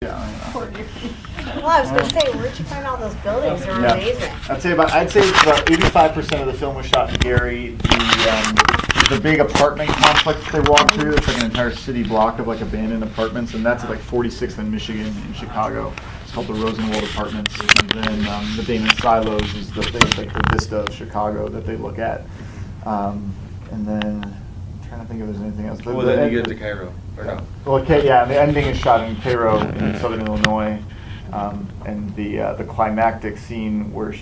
Yeah, Well, I was going to say, where'd you find all those buildings? They're amazing. I'd say it's about 85% of the film was shot in Gary. The big apartment complex they walk through, it's like an entire city block of like abandoned apartments, and that's at like 46th and Michigan in Chicago. It's called the Rosenwald Apartments. And then the Damon Silos is the thing, like the vista of Chicago that they look at. And then I'm trying to think if there's anything else. Well, then you get to Cairo, or no? Well, yeah, the ending is shot in Cairo in southern Illinois, and the climactic scene where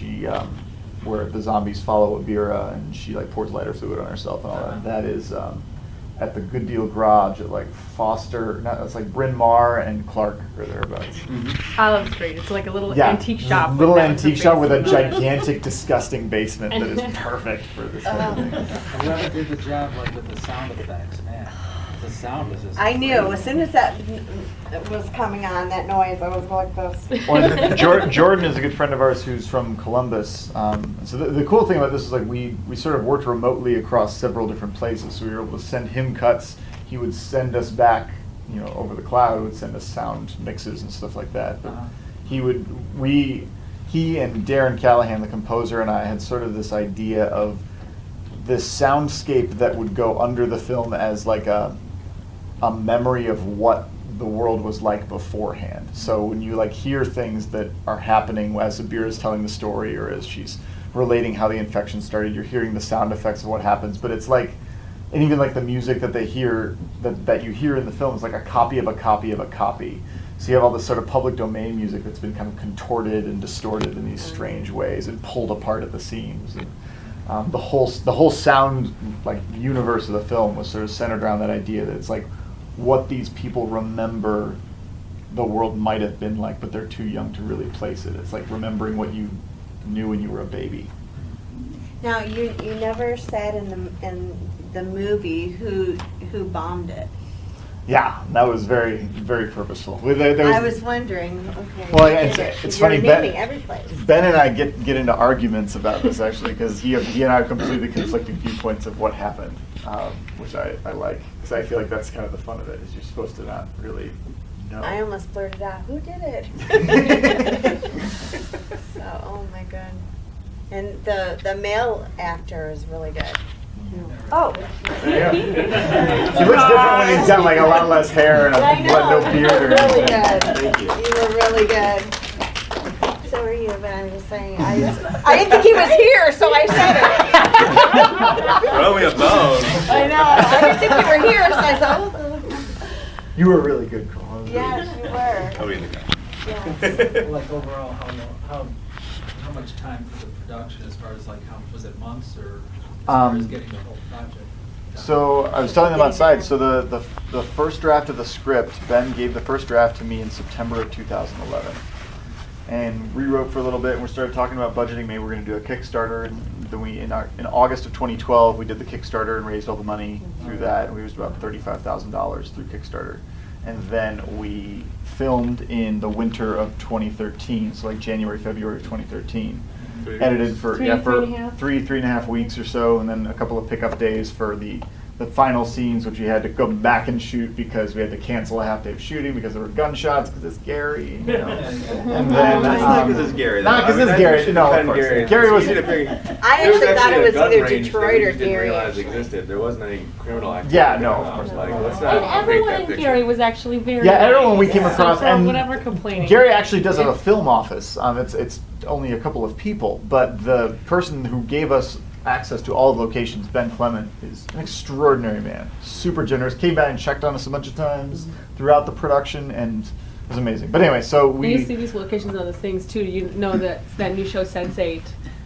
where the zombies follow Abira and she like pours lighter fluid on herself and all that. That is at the Good Deal Garage at like it's like Bryn Mawr and Clark or thereabouts. Oh, that's great. It's like a little antique shop. Little antique shop with a gigantic, disgusting basement that is perfect for this kind of thing. Whoever did the job like with the sound effects, man. The sound was just. I knew as soon as that was coming on, that noise, I was like this. Well, Jordan is a good friend of ours who's from Columbus. So the cool thing about this is like we sort of worked remotely across several different places. So we were able to send him cuts. He would send us back, over the cloud. Would send us sound mixes and stuff like that. But he and Darren Callahan, the composer, and I had sort of this idea of this soundscape that would go under the film as like a memory of what the world was like beforehand. So when you like hear things that are happening as Abir is telling the story or as she's relating how the infection started, you're hearing the sound effects of what happens. But it's like, and even like the music that they hear, that you hear in the film is like a copy of a copy of a copy. So you have all this sort of public domain music that's been kind of contorted and distorted in these strange ways and pulled apart at the seams. And the whole sound like universe of the film was sort of centered around that idea that it's like what these people remember the world might have been like, but they're too young to really place it. It's like remembering what you knew when you were a baby. Now, you never said in the movie who bombed it. Yeah, that was very, very purposeful. I was wondering. Okay. Well, it's funny. Naming every place. Ben and I get into arguments about this actually because he and I have completely conflicting viewpoints of what happened, which I like because I feel like that's kind of the fun of it. Is you're supposed to not really know. I almost blurted out, "Who did it?" So, oh my god. And the male actor is really good. Oh. Yeah. He looks different when he's got like a lot less hair and no beard or Really anything. good. You were really good. So were you, but I'm just saying. I didn't think he was here, so I said it. Well, we have both. I know. I didn't think you were here, so I said, oh. You were really good, Cole. Yes, you were. I'll be in the car. Yes. Like overall, how much time for the production as far as like how was it months or as far as getting the whole project done? So I was telling them outside. So the first draft of the script, Ben gave the first draft to me in September of 2011, and rewrote for a little bit. And we started talking about budgeting. Maybe we're going to do a Kickstarter. And then in August of 2012, we did the Kickstarter and raised all the money through that. And we raised about $35,000 through Kickstarter. And then we filmed in the winter of 2013, so like January, February of 2013. Edited for three and a half. three and a half weeks or so, and then a couple of pickup days for the final scenes, which we had to go back and shoot because we had to cancel a half day of shooting because there were gunshots because it's Gary, And then It's not because it's Gary. Not because it's Gary. No, of course. Gary was. I actually thought it was either Detroit or Didn't Gary. realize existed. There wasn't any criminal activity. Yeah, no, of course not. Like, let's And not paint everyone that in picture. Gary was actually very Yeah, everyone we nice. came across, So and whatever complaining. Gary actually does have a film office. It's only a couple of people, but the person who gave us access to all the locations, Ben Clement, is an extraordinary man. Super generous. Came back and checked on us a bunch of times throughout the production, and it was amazing. But anyway, so You see these locations on the things too. You know that new show Sense8.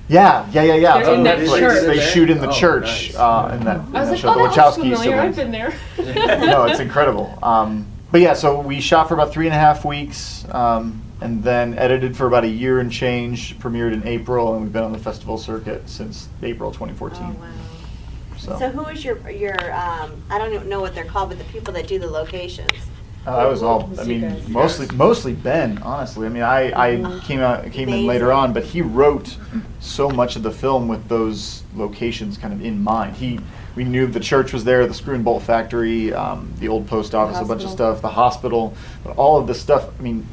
Yeah. They're in that Netflix. church. They shoot in the Oh, church nice. in that I was like, show, the oh, that looks Wachowski familiar. I've siblings. been there. No, it's incredible. But yeah, so we shot for about 3.5 weeks, and then edited for about a year and change, premiered in April, and we've been on the festival circuit since April 2014. Oh, wow. So So who is your I don't even know what they're called, but the people that do the locations? I was all, I You mean, guys. mostly Ben, honestly. I mean, I came in later on, but he wrote so much of the film with those locations kind of in mind. We knew the church was there, the screw and bolt factory, the old post office, a bunch of hospital. stuff, the hospital, but all of this stuff. I mean,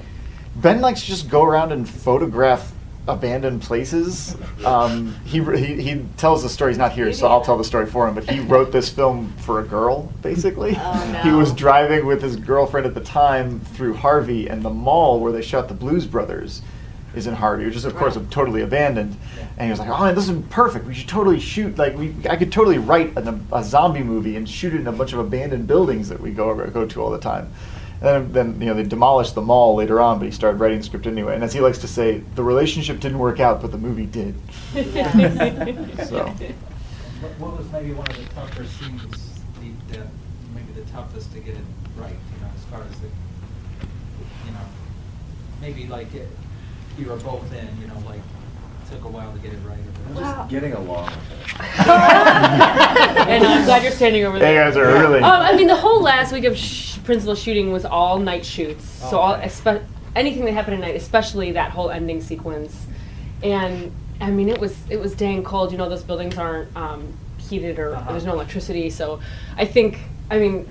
Ben likes to just go around and photograph abandoned places. He tells the story. He's not here, so I'll tell the story for him. But he wrote this film for a girl, basically. Oh, no. He was driving with his girlfriend at the time through Harvey, and the mall where they shot the Blues Brothers is in Harvey, which is of course totally abandoned. And he was like, "Oh man, this is perfect. We should totally shoot. Like, I could totally write a zombie movie and shoot it in a bunch of abandoned buildings that we go to all the time." And then they demolished the mall later on, but he started writing the script anyway. And as he likes to say, the relationship didn't work out, but the movie did. So. What was maybe one of the tougher scenes, maybe the toughest to get it right, as far as maybe like you were both in, like took a while to get it right. Just getting along with it. And I'm glad you're standing over there. You guys are really. I mean, the whole last week of principal shooting was all night shoots. So anything that happened at night, especially that whole ending sequence. And I mean, it was dang cold. Those buildings aren't heated or there's no electricity. So I think from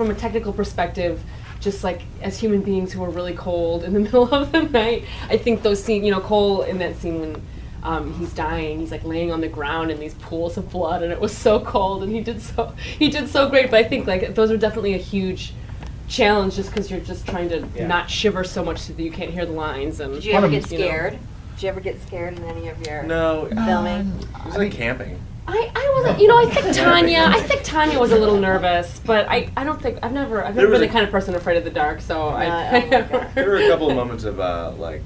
a technical perspective, just like as human beings who are really cold in the middle of the night, I think those scenes, Cole in that scene when he's dying, he's like laying on the ground in these pools of blood, and it was so cold, and he did so great. But I think like those are definitely a huge challenge, just because you're just trying to not shiver so much so that you can't hear the lines. And Did you ever get scared? Did you ever get scared in any of your filming? It was like camping. I wasn't, I think Tanya was a little nervous, but I've never been the kind of person afraid of the dark, so oh my God. There were a couple of moments of where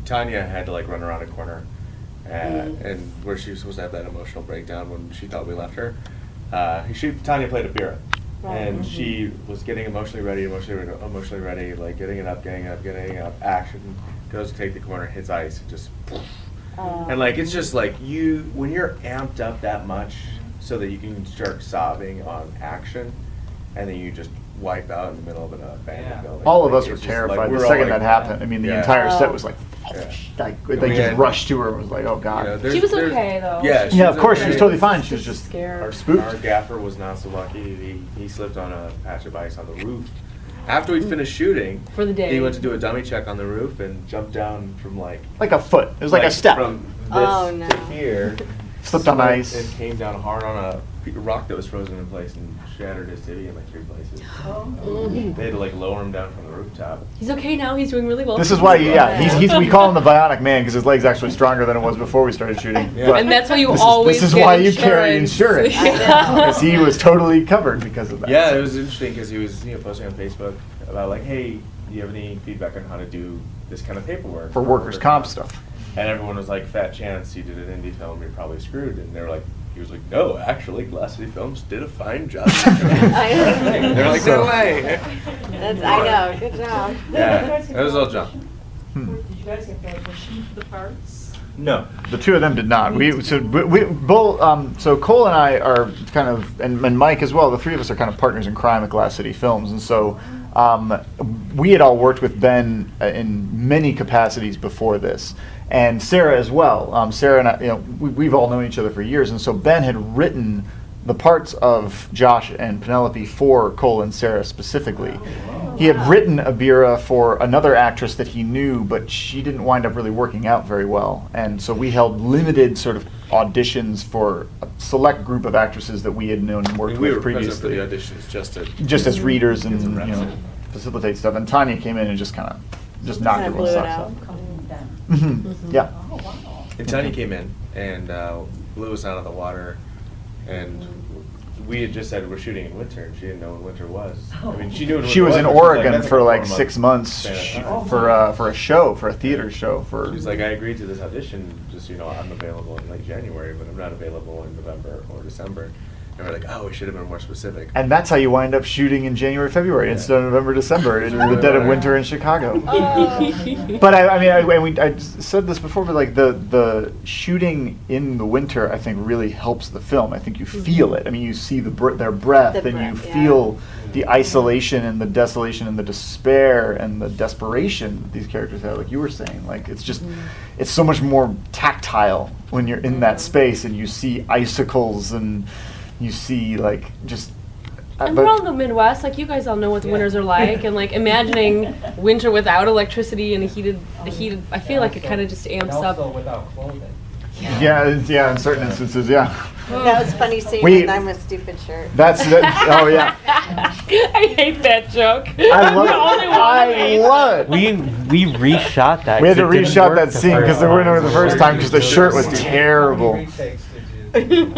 Tanya had to run around a corner, and where she was supposed to have that emotional breakdown when she thought we left her. Tanya played Abira, and she was getting emotionally ready, like getting up, action, goes to take the corner, hits ice, and just. And it's just when you're amped up that much so that you can start sobbing on action, and then you just wipe out in the middle of an abandoned building. All of us were terrified the second that happened. I mean, the entire set was they just rushed to her and was like, oh God. She was okay though. Yeah, of course, she was totally fine. She was just scared. spooked. Our gaffer was not so lucky. He slipped on a patch of ice on the roof. After we'd finished shooting, for the day, he went to do a dummy check on the roof and jumped down from like a foot. It was like a step from this to here. Slipped on ice and came down hard on a rock that was frozen in place and shattered his tibia in 3 places. They had to lower him down from the rooftop. He's okay now. He's doing really well. This is why, we call him the Bionic Man because his leg's actually stronger than it was before we started shooting. Yeah. And that's why you this always. This is get why insurance. you carry insurance because he was totally covered because of that. Yeah, it was interesting because he was posting on Facebook about hey, do you have any feedback on how to do this kind of paperwork for workers' comp stuff? And everyone was like, fat chance you did an indie film, you're probably screwed. And they were like, he was like, no, actually, Glass City Films did a fine job. They're like, no way. I know, good job. Yeah, it was all junk. Did you guys get the machine for the parts? No. The two of them did not. So Cole and I are kind of, and Mike as well, the three of us are kind of partners in crime at Glass City Films. And so we had all worked with Ben in many capacities before this. And Sarah as well. Sarah and I, we've all known each other for years. And so Ben had written the parts of Josh and Penelope for Cole and Sarah specifically. He had written Abira for another actress that he knew, but she didn't wind up really working out very well. And so we held limited sort of auditions for a select group of actresses that we had known and worked with previously. We were present for the auditions just as readers and reps. facilitate stuff. And Tanya came in and just knocked everyone's blew it socks out. off. Yeah. Oh, wow. And Tanya came in and blew us out of the water, and we had just said we're shooting in winter, and she didn't know what winter was. I mean, she knew what She winter was in but Oregon "That's for a like 4 6 months for a show, for a theater show. She's like, I agreed to this audition, just I'm available in January, but I'm not available in November or December. And we're like, oh, we should have been more specific. And that's how you wind up shooting in January, February instead of November, December, in the dead of winter in Chicago. But I said this before, but the shooting in the winter, I think, really helps the film. I think you feel it. I mean, you see their breath, and you feel the isolation and the desolation and the despair and the desperation that these characters have, like you were saying. It's just, it's so much more tactile when you're in that space and you see icicles and you see like just. And we're all in the Midwest, like you guys all know what the winters are like, and like imagining winter without electricity and the heated. I feel like it kind of just amps and also up. without clothing. Yeah, in certain instances, yeah. That was funny seeing We- I'm a stupid shirt. Oh yeah. I hate that joke. I love The only one I love it. We reshot that. We had to 'cause it didn't reshot work that the scene because first they weren't time. over the first time because the shirt was How many terrible. retakes did you?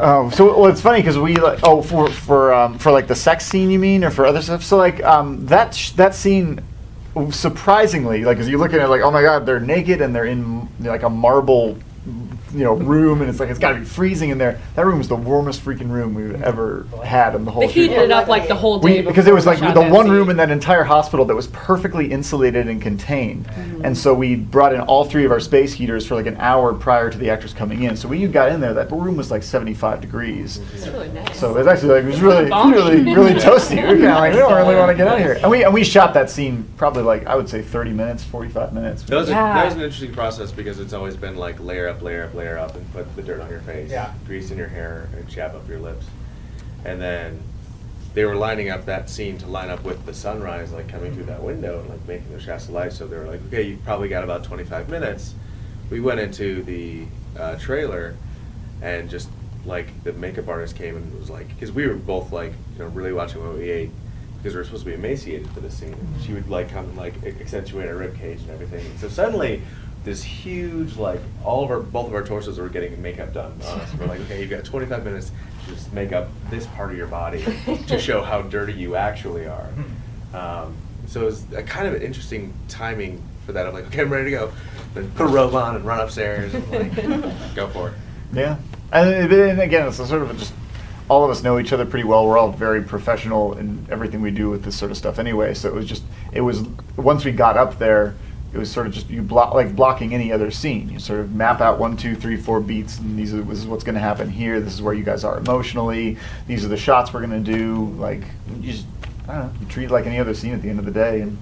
Oh, so well, it's funny because we like for like the sex scene, you mean, or for other stuff. So like that scene, surprisingly, like as you look at it, like oh my god, they're naked and they're in like a marble, room, and it's like it's got to be freezing in there. That room was the warmest freaking room we've ever had in the whole They shoot. heated it up like the whole day Because it was like before we the shot one that room scene. in that entire hospital that was perfectly insulated and contained. And so we brought in all 3 of our space heaters for like an hour prior to the actors coming in. So when you got in there, that room was like 75 degrees. It's really nice. So it was actually like it was really, Balmy. really toasty. We were kind of like we don't really want to get out of here. And we shot that scene probably like I would say 30 minutes, 45 minutes. That was, Yeah. that was an interesting process because it's always been like layer up, and put the dirt on your face, Yeah. grease in your hair, and jab up your lips. And then they were lining up that scene to line up with the sunrise, like coming through that window and like making the shafts of light. So they were like, okay, you probably got about 25 minutes. We went into the trailer and just like the makeup artist came and was like, because we were both like, really watching what we ate because we were supposed to be emaciated for the scene. And she would like come and like accentuate our rib cage and everything. And so suddenly this huge, like both of our torsos were getting makeup done on us. We're like, okay, you've got 25 minutes to just make up this part of your body to show how dirty you actually are. So it was a kind of interesting timing for that. I'm like, okay, I'm ready to go. Then put a robe on and run upstairs and like, go for it. Yeah, and again, it's a sort of just all of us know each other pretty well. We're all very professional in everything we do with this sort of stuff anyway. So it was once we got up there, it was sort of just blocking any other scene. You sort of map out 1, 2, 3, 4 beats, and this is what's going to happen here. This is where you guys are emotionally. These are the shots we're going to do. Like you just, I don't know, you treat it like any other scene at the end of the day. And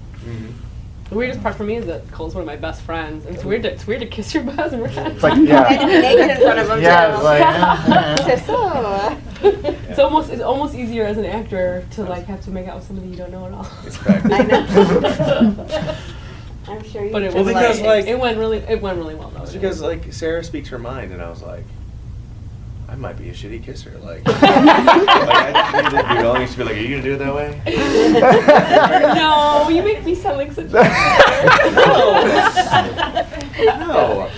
The weirdest part for me is that Cole's one of my best friends, and it's weird to kiss your best friend. it's like I had to be naked in front of him yeah, too. it's like yeah. So, It's almost easier as an actor to like have to make out with somebody you don't know at all. It's fact. I know. I'm sure you. But it did was because, like- it went really well though. It's because like Sarah speaks her mind, and I was like, I might be a shitty kisser. Like I didn't do it all. I used to be like, are you gonna do it that way? No, you make me sound like such a No.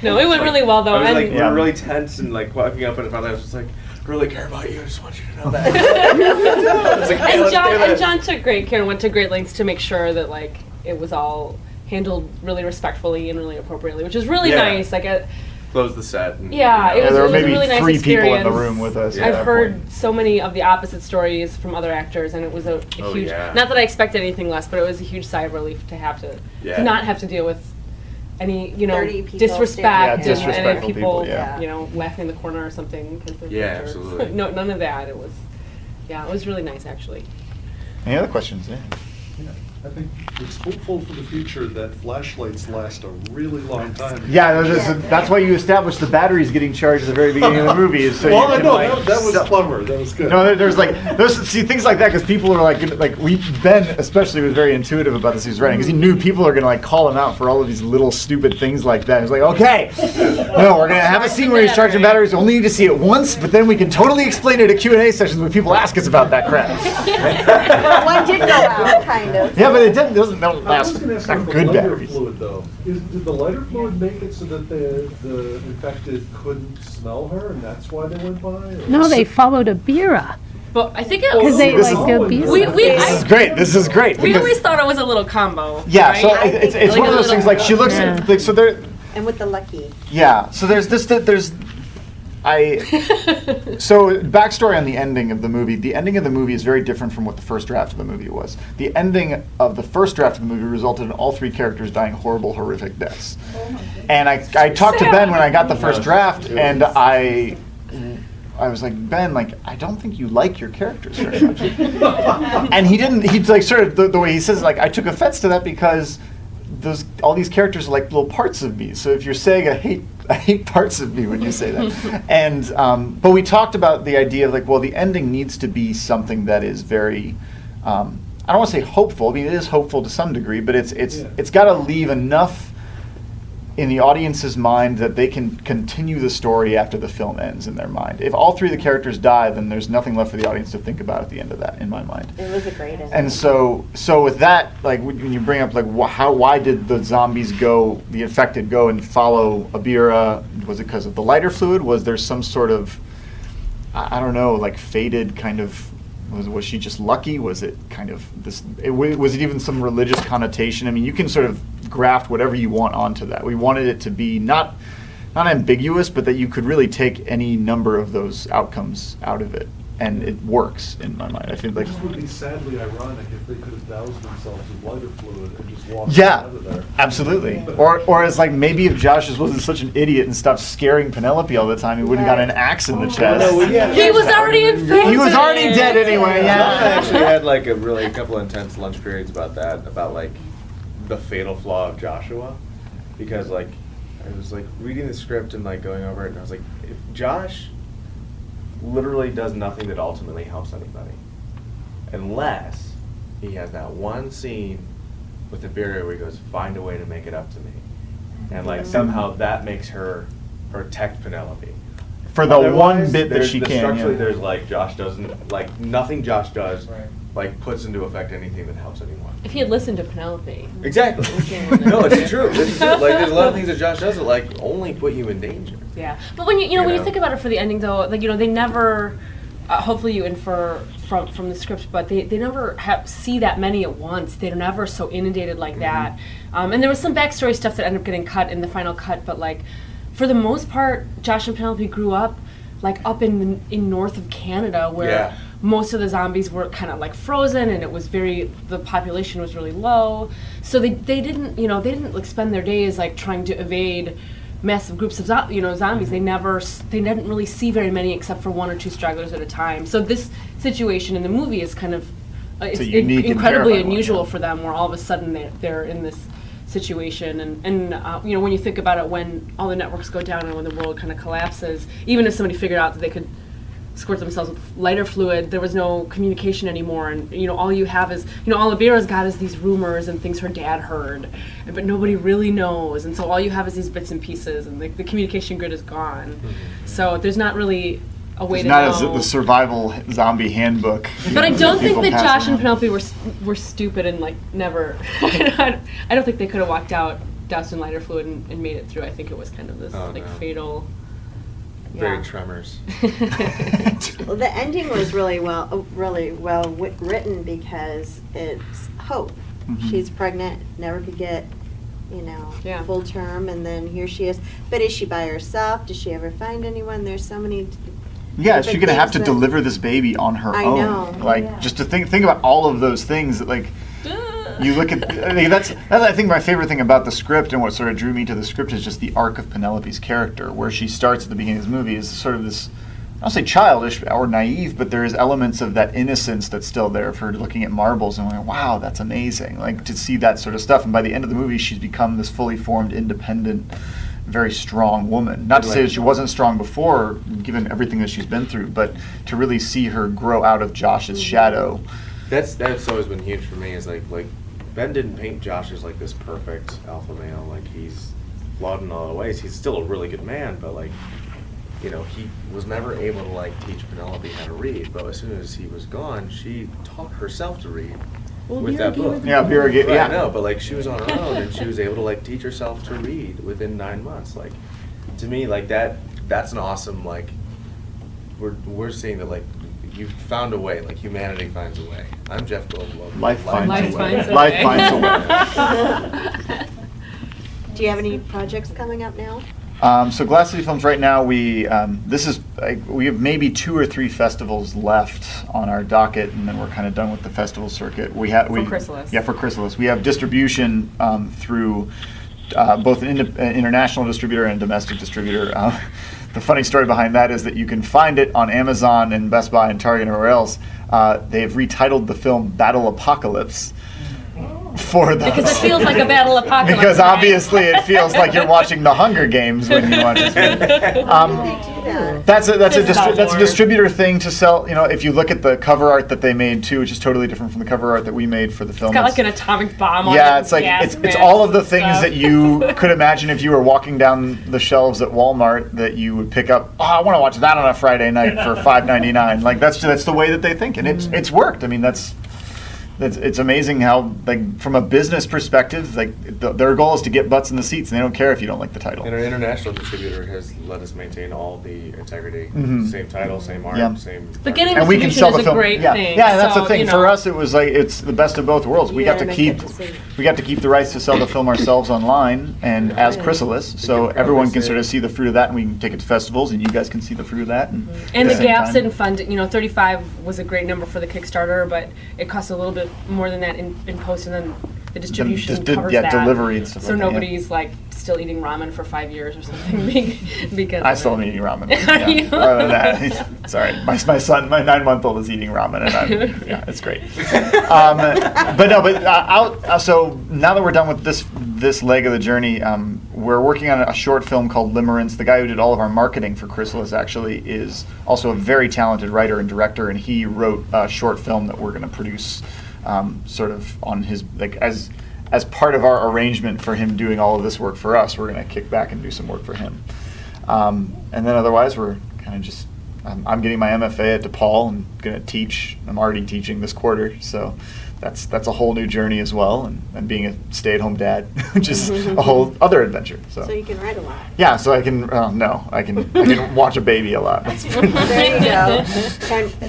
No, it went really well though. I was like, and we Yeah. were really tense and like walking up, and I was just like, I really care about you. I just want you to know that. I was like, hey, let's do this. John took great care and went to great lengths to make sure that like it was all handled really respectfully and really appropriately, which is really Yeah. nice. Like Close the set. And, Yeah, Yeah, it there were was a maybe really nice 3 people in the experience. room with us. Yeah. at I've that heard point. so many of the opposite stories from other actors, and it was a Oh, huge. yeah. Not that I expected anything less, but it was a huge sigh of relief to have to Yeah. not have to deal with any 30 people disrespect Yeah, and disrespectful any people, people yeah. Yeah. laughing in the corner or something because they're Yeah, jerks. absolutely. No, none of that. It was really nice actually. Any other questions? Yeah. I think it's hopeful for the future that flashlights last a really long time. Yeah, that's why you established the batteries getting charged at the very beginning of the movie. Is so Well, you I can, know, like, that was sell- clever, that was good. No, there's see things like that because people are like Ben especially was very intuitive about this. He was writing because he knew people are gonna like call him out for all of these little stupid things like that. He's like, okay, no, we're gonna have a scene where he's charging batteries. We only need to see it once, but then we can totally explain it at Q&A sessions when people ask us about that crap. Well, one did go out, kind of. Yeah, but it doesn't I was last. going to ask Not about the good lighter batteries. fluid, though. Did the lighter fluid make it so that the infected couldn't smell her, and that's why they went by? Or? No, they followed a Bira. But I think it. Because they This like is- the Bira. This is great. This is great. We because- always thought it was a little combo. Yeah, right? so I it's think one like of a those things little- like she looks Yeah. like so there. And with the lucky. Yeah, so there's so backstory on the ending of the movie. The ending of the movie is very different from what the first draft of the movie was. The ending of the first draft of the movie resulted in all 3 characters dying horrible, horrific deaths. And I talked to Ben when I got the first draft, and I was like, Ben, like, I don't think you like your characters very much. And he didn't, he's like, sort of, the way he says, like, I took offense to that because all these characters are like little parts of me. So if you're saying I hate hate parts of me when you say that. And but we talked about the idea of like, well, the ending needs to be something that is very. I don't want to say hopeful. I mean, it is hopeful to some degree, but it's got to leave enough in the audience's mind that they can continue the story after the film ends in their mind. If all three of the characters die, then there's nothing left for the audience to think about at the end of that, in my mind. It was a great ending. And so with that, like when you bring up like why did the zombies go, the infected go and follow Abira? Was it because of the lighter fluid? Was there some sort of, I don't know, like fated kind of? Was she just lucky? Was it kind of this? Was it even some religious connotation? I mean, you can sort of graft whatever you want onto that. We wanted it to be not ambiguous, but that you could really take any number of those outcomes out of it, and it works in my mind. I feel like It just would be sadly ironic if they could have doused themselves with lighter fluid and just walked out of there. absolutely. Or as like maybe if Josh just wasn't such an idiot and stopped scaring Penelope all the time, he wouldn't have got an axe in the chest. He was already infected. He was already dead anyway. I Yeah. actually had like a couple intense lunch periods about that, about like the fatal flaw of Joshua, because like I was like reading the script and like going over it, and I was like, if Josh literally does nothing that ultimately helps anybody, unless he has that one scene with the barrier where he goes, find a way to make it up to me, and like somehow that makes her protect Penelope. For the one Otherwise, bit that there's- she can. Structurally, Yeah. there's like Josh doesn't, like nothing Josh does Right. like puts into effect anything that helps anyone. If he had listened to Penelope. Exactly. No, it's true. It's true. Like there's a lot of things that Josh does that like only put you in danger. Yeah, but when you know You when you know? think about it for the ending though, like they never. Hopefully you infer from the script, but they never see that many at once. They're never so inundated like that. And there was some backstory stuff that ended up getting cut in the final cut, but like for the most part, Josh and Penelope grew up like up in north of Canada where. Yeah. Most of the zombies were kind of like frozen, and it was the population was really low. So they didn't like spend their days like trying to evade massive groups of zombies. They didn't really see very many except for one or two stragglers at a time. So this situation in the movie is kind of it's a unique and incredibly terrifying one, unusual yeah. for them, where all of a sudden they're in this situation, and when you think about it, when all the networks go down and when the world kind of collapses, even if somebody figured out that they could squirt themselves with lighter fluid, there was no communication anymore, and all you have is all Abira's got is these rumors and things her dad heard, but nobody really knows, and so all you have is these bits and pieces, and the communication grid is gone. So there's not really a way It's to not know. as the survival zombie handbook. But I don't think people that pass Josh and around. Penelope were stupid and like never. I don't think they could have walked out doused in lighter fluid and made it through. I think it was kind of this Oh, like no. fatal. Very Yeah. Tremors. Well, the ending was really well written because it's hope. Mhm. She's pregnant, never could get, Yeah. full term, and then here she is. But is she by herself? Does she ever find anyone? There's so many. Yeah, is she different gonna have to things that- deliver this baby on her I own? know. Like, Yeah. just to think about all of those things that, like, you look at. I mean, that's I think my favorite thing about the script and what sort of drew me to the script is just the arc of Penelope's character, where she starts at the beginning of this movie is sort of this. I don't say childish or naive, but there is elements of that innocence that's still there of her looking at marbles and going, "Wow, that's amazing!" Like to see that sort of stuff. And by the end of the movie, she's become this fully formed, independent, very strong woman. Not to say that she wasn't strong before, given everything that she's been through, but to really see her grow out of Josh's shadow. That's always been huge for me. Is like Ben didn't paint Josh as like this perfect alpha male. Like he's flawed in a lot of ways. He's still a really good man, but like he was never able to like teach Penelope how to read. But as soon as he was gone, she taught herself to read with that book. Yeah, Vera gave, Right, yeah. I know, but like she was on her own, and she was able to like teach herself to read within 9 months. Like to me, like that's an awesome like we're seeing that like you found a way. Like humanity finds a way. I'm Jeff Goldblum. Life finds Life a way. finds a Life way. finds a way. Do you have any projects coming up now? So Glass City Films right now, we have maybe 2 or 3 festivals left on our docket, and then we're kind of done with the festival circuit. For Chrysalis. Yeah, for Chrysalis. We have distribution through both an international distributor and a domestic distributor. The funny story behind that is that you can find it on Amazon and Best Buy and Target and everywhere else. They have retitled the film Battle Apocalypse. for those. Because it feels like a battle apocalypse. Because right? obviously it feels like you're watching the Hunger Games when you watch this movie. They do that. That's a Wars. distributor thing to sell. You know, if you look at the cover art that they made too, which is totally different from the cover art that we made for the film. It's got like an atomic bomb on it. Yeah, it's like gas it's masks all of the and things stuff. that you could imagine if you were walking down the shelves at Walmart that you would pick up. Oh, I want to watch that on a Friday night for $5.99. Like that's the way that they think, and it's worked. I mean, it's amazing how, like, from a business perspective, like their goal is to get butts in the seats, and they don't care if you don't like the title. And our international distributor has let us maintain all the integrity. Mhm. Same title, same art, Yeah. same. But getting And we can distribution sell is the a film. great Yeah, thing. yeah, and that's the So, thing. you For know. us, it was like it's the best of both worlds. We Yeah, got to and I keep get to see it. the rights to sell the film ourselves online and as Chrysalis, so can everyone probably can see sort it. of see the fruit of that, and we can take it to festivals, and you guys can see the fruit of that. And at the same gaps time. in funding, 35 was a great number for the Kickstarter, but it costs a little bit more than that in post, and then the distribution covers that. Delivery and stuff So like that, yeah. nobody's like still eating ramen for 5 years or something because I of still it. am eating ramen. Are Yeah. you? Other than that, sorry, my son, my 9-month-old is eating ramen, and yeah, it's great. So now that we're done with this leg of the journey, we're working on a short film called Limerence. The guy who did all of our marketing for Chrysalis actually is also a very talented writer and director, and he wrote a short film that we're going to produce, sort of on his, like, as part of our arrangement for him doing all of this work for us. We're going to kick back and do some work for him. And then otherwise, we're kind of just, I'm getting my MFA at DePaul. I'm going to teach. I'm already teaching this quarter, so that's a whole new journey as well. And being a stay-at-home dad, which is a whole other adventure. So you can write a lot. Yeah, so I can. I can watch a baby a lot. That's There you go.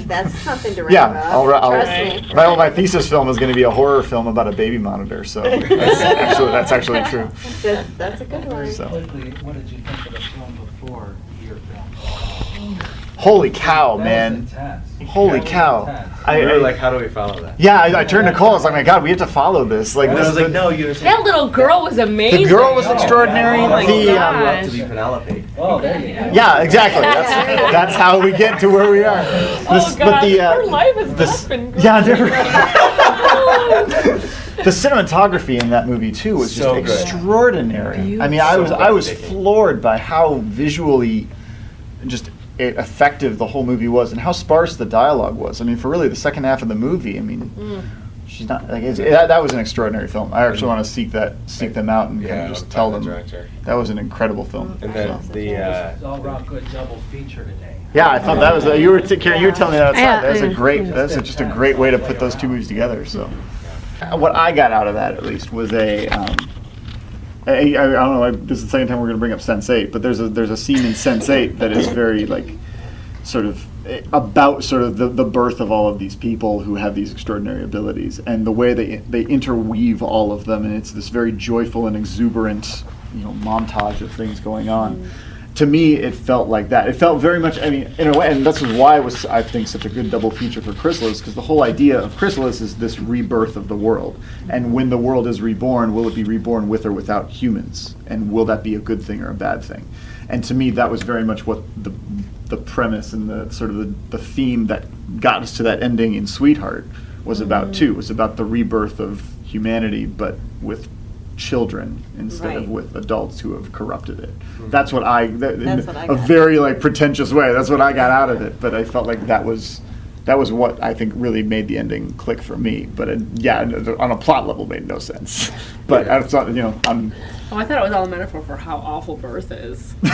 That's something to write Yeah, about. I'll Trust me. my thesis film is going to be a horror film about a baby monitor. So that's actually true. That's a good one. So. Quickly, what did you think of the film before your film? Holy cow, That man! was intense. Holy That was cow! intense. We were like, how do we follow that? Yeah, I turned to Cole. I was like, my God, we have to follow this. Like, And this I was is like, no, you That little girl was amazing. The girl was extraordinary. Oh my The God. I'd love to be Penelope. Oh, there you go. yeah, exactly. That's how we get to where we are. Oh God, her life has not been great. Yeah, the cinematography in that movie too was just So good. extraordinary. I mean, I was floored by how visually just effective the whole movie was, and how sparse the dialogue was. I mean, for really the second half of the movie, I mean, she's not like that was an extraordinary film. I actually want to seek them out and kind of just tell them that was an incredible film. And then It's all around good double feature today. Yeah, I thought that was you were Karen, you were telling me that outside. Yeah, That's a yeah. great. That's just a great way to put those two movies together. So, what I got out of that at least was I don't know. This is the second time we're going to bring up Sense8, but there's a scene in Sense8 that is very like sort of about sort of the birth of all of these people who have these extraordinary abilities, and the way they interweave all of them, and it's this very joyful and exuberant montage of things going on. To me, it felt like that. It felt very much, I mean, in a way, and this is why it was, I think, such a good double feature for Chrysalis, because the whole idea of Chrysalis is this rebirth of the world. And when the world is reborn, will it be reborn with or without humans? And will that be a good thing or a bad thing? And to me, that was very much what the premise and the sort of the theme that got us to that ending in Sweetheart was about too. It was about the rebirth of humanity, but with children instead of with adults who have corrupted it. That's what I That's what I a got. very like pretentious way. That's what I got out of it. But I felt like that was what I think really made the ending click for me. But on a plot level, made no sense. But I thought, Oh, I thought it was all a metaphor for how awful birth is. That's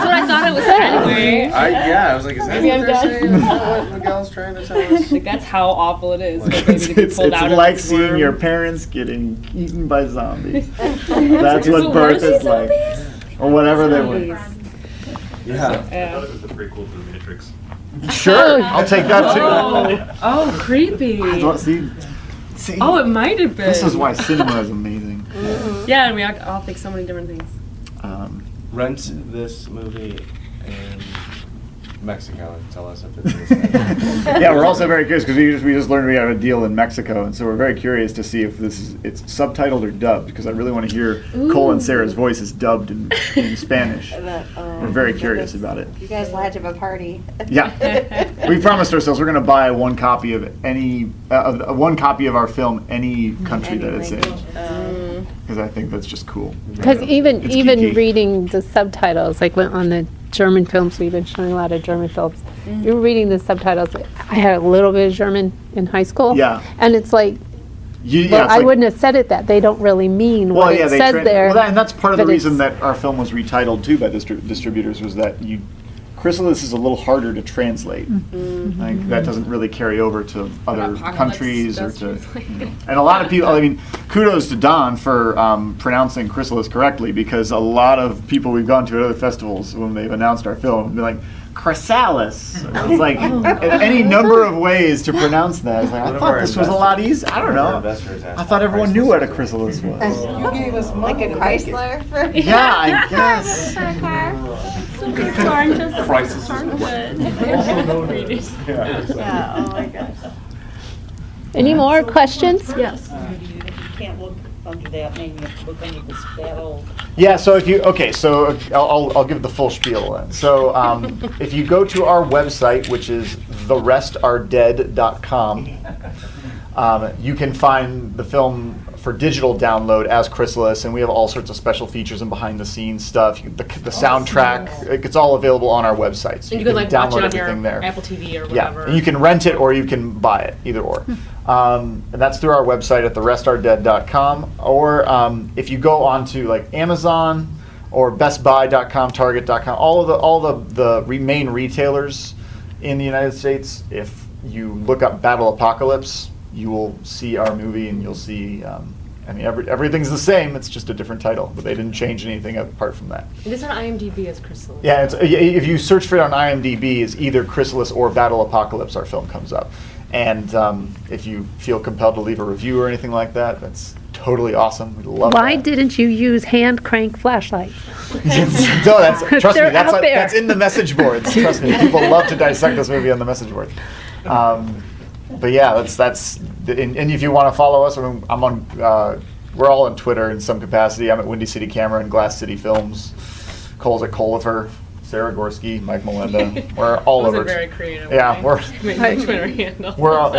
what I thought it was anyway. I was like, is that Maybe what I'm they're done. saying? Is that what Miguel's trying to tell us? Like, that's how awful it is. For a baby it's, to be it's pulled out of like its seeing womb. your parents getting eaten by zombies. That's Is what it birth worse is than like, or whatever they were. Yeah. Yeah. was the prequel to The Matrix. Sure, I'll take that too. Oh, creepy. See, Oh, it might have been. this is why cinema is amazing. Yeah, and we all think so many different things. Rent this movie and Mexico and tell us if it's. Yeah, we're also very curious because we just learned we have a deal in Mexico, and so we're very curious to see if it's subtitled or dubbed, because I really want to hear Cole and Sarah's voices dubbed in Spanish. We're very curious about it. You guys will have to have a party. Yeah, we promised ourselves we're going to buy one copy of our film, any country that it's in, because I think that's just cool. Because even It's geeky. reading the subtitles, like when on the German films, we've been showing a lot of German films. You're reading the subtitles. I had a little bit of German in high school. Yeah. And it's like, Yeah, well, it's I like- wouldn't have said it that. They don't really mean what it says there. Well, and that's part of the but reason it's- that our film was retitled too by distributors, was that Chrysalis is a little harder to translate. Like that doesn't really carry over to other Apocalypse countries or does to. translate. And a lot of people. I mean, kudos to Don for pronouncing Chrysalis correctly, because a lot of people we've gone to at other festivals when they've announced our film, they're like, Chrysalis. It's like any number of ways to pronounce that. It's like, I One of thought our this was a lot easier. I don't One of our know. investors asked I thought everyone knew what a chrysalis was. You gave us Like money a to make it. Chrysler for. Yeah, I guess. So good darn just Crisis darn is good. Yeah, oh my gosh. Any more questions? Yes. You can't look under that name, you have to look under this battle. Yeah, so so I'll give the full spiel then. So if you go to our website, which is therestaredead.com, you can find the film for digital download as Chrysalis, and we have all sorts of special features and behind the scenes stuff. The soundtrack, it's all available on our website. So And you can like watch download it on everything your there. Apple TV or Yeah, whatever. and you can rent it or you can buy it, either or. And that's through our website at therestaredead.com. Or if you go onto like Amazon or bestbuy.com, target.com, all the main retailers in the United States, if you look up Battle Apocalypse, you will see our movie and you'll see, everything's the same, it's just a different title, but they didn't change anything apart from that. It is on IMDb as Chrysalis. Yeah, if you search for it on IMDb, it's either Chrysalis or Battle Apocalypse, our film comes up. And if you feel compelled to leave a review or anything like that, that's totally awesome. We'd love Why that. didn't you use hand crank flashlights? No, trust me, They're out there. that's in the message boards. Trust me, people love to dissect this movie on the message board. But yeah, that's and if you want to follow us, I'm on. We're all on Twitter in some capacity. I'm at Windy City Camera and Glass City Films. Cole's at Colifer. Sarah Gorski, Mike Melinda. We're all That was over. a very creative Yeah, way. we're My Twitter handle. we're all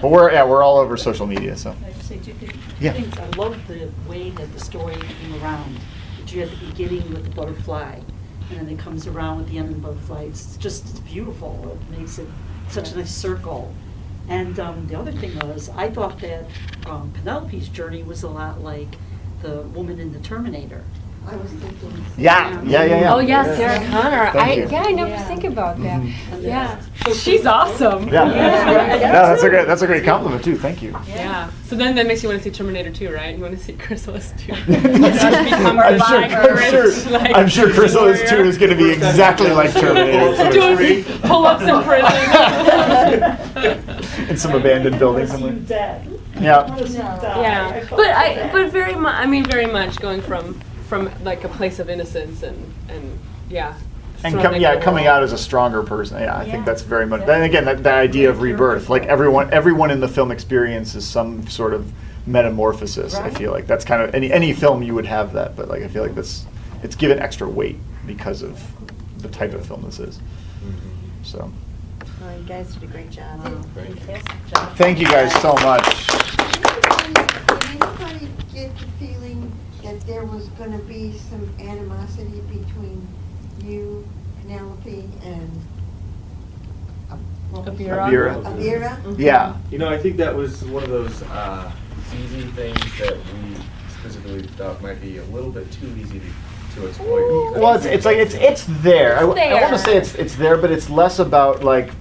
we're all over social media. So I just say two things. Yeah. I love the way that the story came around. That you had the beginning with the butterfly, and then it comes around with the end of the butterfly. It's beautiful. It makes it such a nice circle. And the other thing was, I thought that Penelope's journey was a lot like the woman in the Terminator. I was thinking. yeah. Oh yeah, Sarah Connor. Thank you. I never think about that. And Yeah, she's awesome. Yeah, that's a great compliment too. Thank you. Yeah. So then that makes you want to see Terminator 2, right? You want to see Chrysalis 2. I'm sure Chrysalis 2 is going to be exactly like Terminator 2. Doing pull-ups in prison. In some abandoned building somewhere. Yeah. Yeah. But very much going from like a place of innocence and yeah. And surrounding the coming world. out as a stronger person. Yeah, I think that's very much. Then again, that idea of rebirth, like everyone in the film experiences some sort of metamorphosis. I feel like that's kind of any film you would have that, but like I feel like it's given extra weight because of the type of film this is. So, Well, you guys did a great job. thank you guys so much. Did anybody get the feeling that there was going to be some animosity between you, Penelope, and Abira. Abira? Yeah. You know, I think that was one of those easy things that we specifically thought might be a little bit too easy to exploit. Well, it's like it's there. I want there. to say it's there, but it's less about like.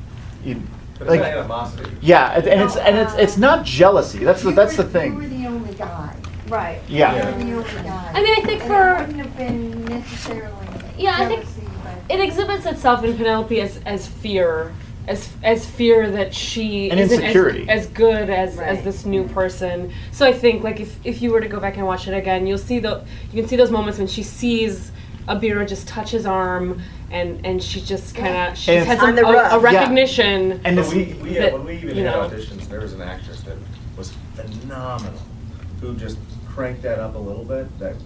But Like- it's not animosity. Yeah, and it's not jealousy. That's the You were thing. the only guy. Right. Yeah. You were the only guy. I mean, I think And for- it wouldn't have been necessarily Yeah, I think jealousy, but it exhibits itself in Penelope as fear. As fear that she And isn't insecurity. as good as Right. this new person. So I think like if you were to go back and watch it again, you can see those moments when she sees Abira just touch his arm, and she just kind of she And has On the roof. a recognition. And But it's, when we even you had know. auditions, there was an actress that was phenomenal, who just cranked that up a little bit, that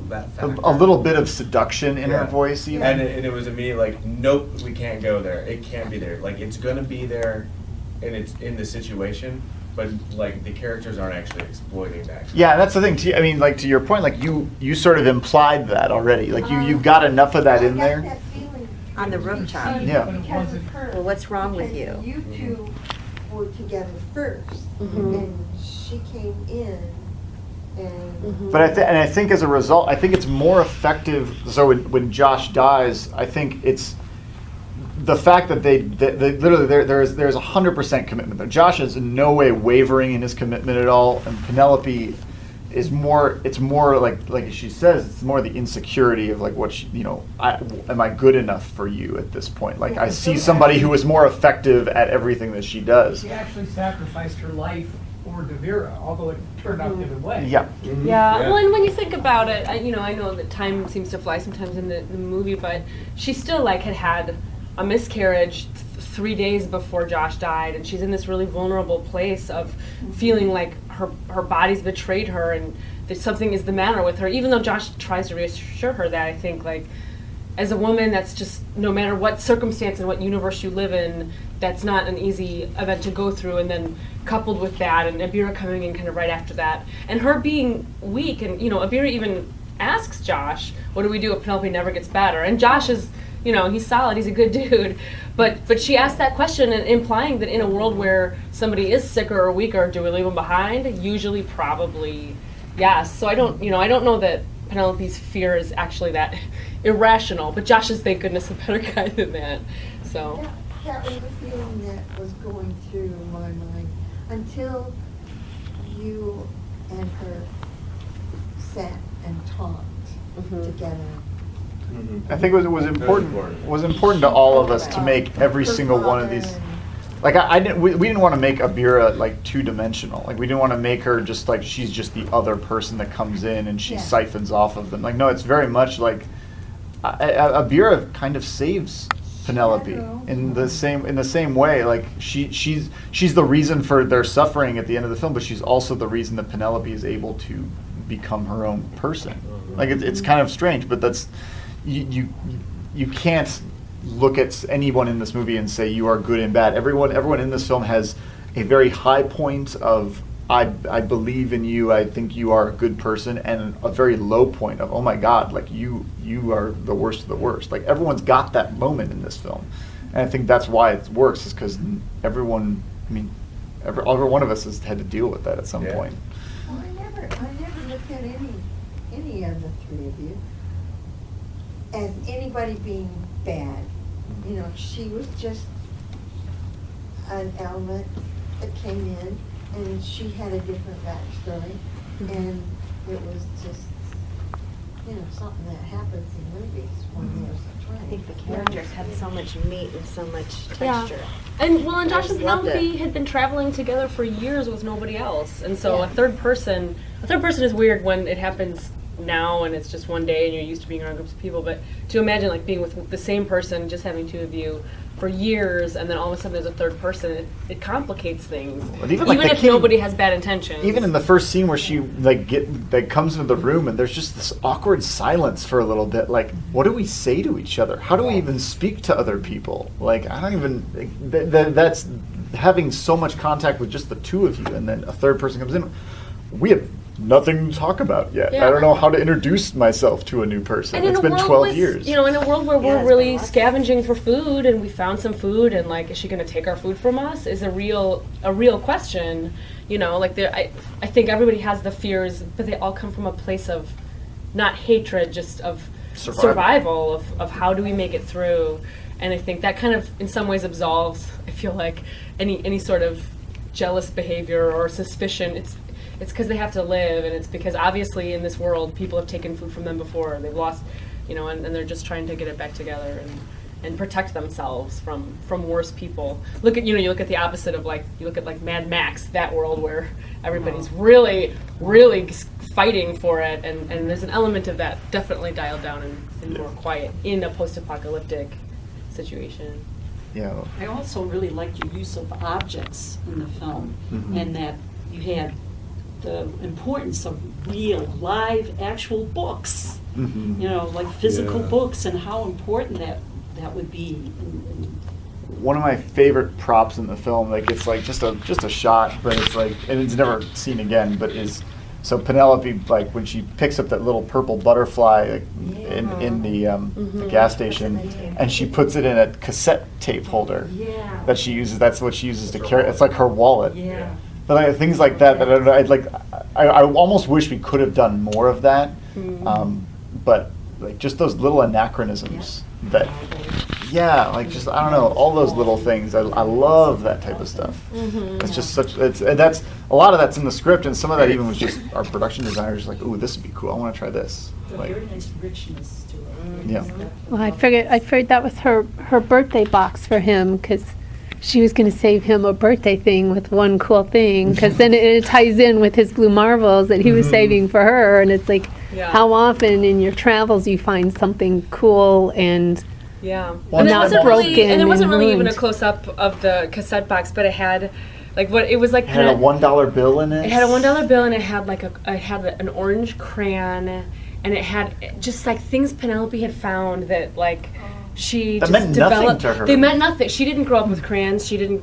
factor. a little bit of seduction in her Yeah. voice even. And it was immediately like, nope, we can't go there. It can't be there. Like, it's gonna be there, and it's in the situation, but like the characters aren't actually exploiting that. Yeah, that's the thing. I mean, like to your point, like you sort of implied that already. Like you got enough of that in I got there. that feeling On the rooftop. Yeah. because of her. Well, what's wrong with Because you? You two were together first, Mhm. and she came in, and But I think as a result, I think it's more effective. So when Josh dies, I think it's the fact that they literally there's 100% commitment there. Josh is in no way wavering in his commitment at all, and Penelope is more. It's more like she says. It's more the insecurity of like what she, am I good enough for you at this point? Like I see somebody who is more effective at everything that she does. She actually sacrificed her life for Devera, although it turned out the other way. Yeah. Yeah, well, and when you think about it, I know that time seems to fly sometimes in the movie, but she still like had a miscarriage 3 days before Josh died, and she's in this really vulnerable place of feeling like her body's betrayed her and that something is the matter with her. Even though Josh tries to reassure her that, I think like as a woman, that's just no matter what circumstance and what universe you live in, that's not an easy event to go through. And then coupled with that, and Abira coming in kind of right after that, and her being weak, and Abira even asks Josh, "What do we do if Penelope never gets better?" And Josh is, he's solid, he's a good dude, but she asked that question, and implying that in a world where somebody is sicker or weaker, do we leave them behind? Usually, probably, yes. So I don't know that Penelope's fear is actually that irrational, but Josh is, thank goodness, a better guy than that. So. that was the feeling that was going through my mind until you and her sat and talked together. I think it was important to all of us to make every single one of these. Like we didn't want to make Abira like two-dimensional. Like we didn't want to make her just like she's just the other person that comes in and she siphons off of them. Like no, it's very much like Abira kind of saves Penelope in the same way. Like she's the reason for their suffering at the end of the film, but she's also the reason that Penelope is able to become her own person. Like it's kind of strange, but that's you can't look at anyone in this movie and say you are good and bad. Everyone in this film has a very high point of I believe in you, I think you are a good person, and a very low point of oh my god, like you are the worst of the worst. Like everyone's got that moment in this film, and I think that's why it works, is because every one of us has had to deal with that at some point. Well, I never looked at any of the three of you as anybody being bad. She was just an element that came in, and she had a different backstory, and it was just, something that happens in movies when there's a train. I think the characters had so much meat and so much Yeah. texture. And I Josh and just loved Penelope it. had been traveling together for years with nobody else, and so Yeah. a third person is weird when it happens now and it's just one day and you're used to being around groups of people. But to imagine like being with the same person, just having two of you for years, and then all of a sudden there's a third person, it complicates things. But even If nobody has bad intentions. Even in the first scene where she comes into the room and there's just this awkward silence for a little bit. Like, what do we say to each other? How do we even speak to other people? Like, I don't even. That's having so much contact with just the two of you, and then a third person comes in. We have nothing to talk about yet. Yeah. I don't know how to introduce myself to a new person. And It's been 12 years. In a world where Yeah, we're it's really been lots of scavenging for food, and we found some food, and like, is she going to take our food from us? Is a real question. I think everybody has the fears, but they all come from a place of not hatred, just of survival of how do we make it through. And I think that kind of, in some ways, absolves, I feel like, any sort of jealous behavior or suspicion. It's because they have to live, and it's because obviously in this world people have taken food from them before. They've lost, and they're just trying to get it back together. and protect themselves from worse people. Look at, you look at the opposite of you look at like Mad Max, that world where everybody's really fighting for it, and there's an element of that definitely dialed down and more quiet in a post-apocalyptic situation. Yeah. I also really liked your use of objects in the film, and that you had the importance of real, live, actual books. Like physical books, and how important that would be. One of my favorite props in the film, like it's like just a shot, but it's like, and it's never seen again, but is, so Penelope, like when she picks up that little purple butterfly in the gas station, and she puts it in a cassette tape holder that she uses. That's what she uses to carry. It's like her wallet. But things like that I almost wish we could have done more of that. But like just those little anachronisms that, just I don't know, all those little things. I love that type of stuff. It's just and that's a lot of that's in the script, and some of that even was just our production designers like, ooh, this would be cool. I want to try this. A very nice richness to it. Yeah. Well, I figured that was her birthday box for him, because she was going to save him a birthday thing with one cool thing, because then it ties in with his blue marbles that he was saving for her, and it's like, how often in your travels you find something cool and and it wasn't really even a close up of the cassette box, but it had like what it was like. It had a $1 bill in it. It had a $1 bill, and it had an orange crayon, and it had just like things Penelope had found that like. She that just meant developed. Nothing to her. They meant nothing. She didn't grow up with crayons. She didn't,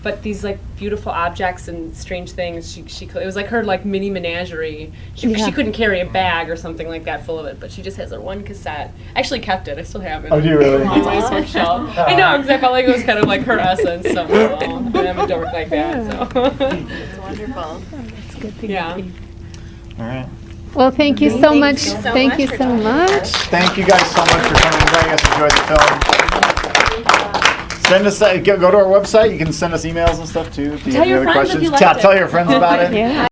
but these like beautiful objects and strange things. It was like her like mini menagerie. She couldn't carry a bag or something like that full of it, but she just has her one cassette. I actually kept it. I still have it. Oh, do you really? On my bookshelf. I know, because I felt like it was kind of like her essence. So I'm a dork like that. So It's wonderful. That's good thing. Yeah. All right. Well, thank you so much. Thank you so much. Thank you guys so much for coming and joining us. Enjoyed the film. Send us go to our website. You can send us emails and stuff too if you have any other questions. Tell your friends if you liked it. Tell your friends about it. Yeah.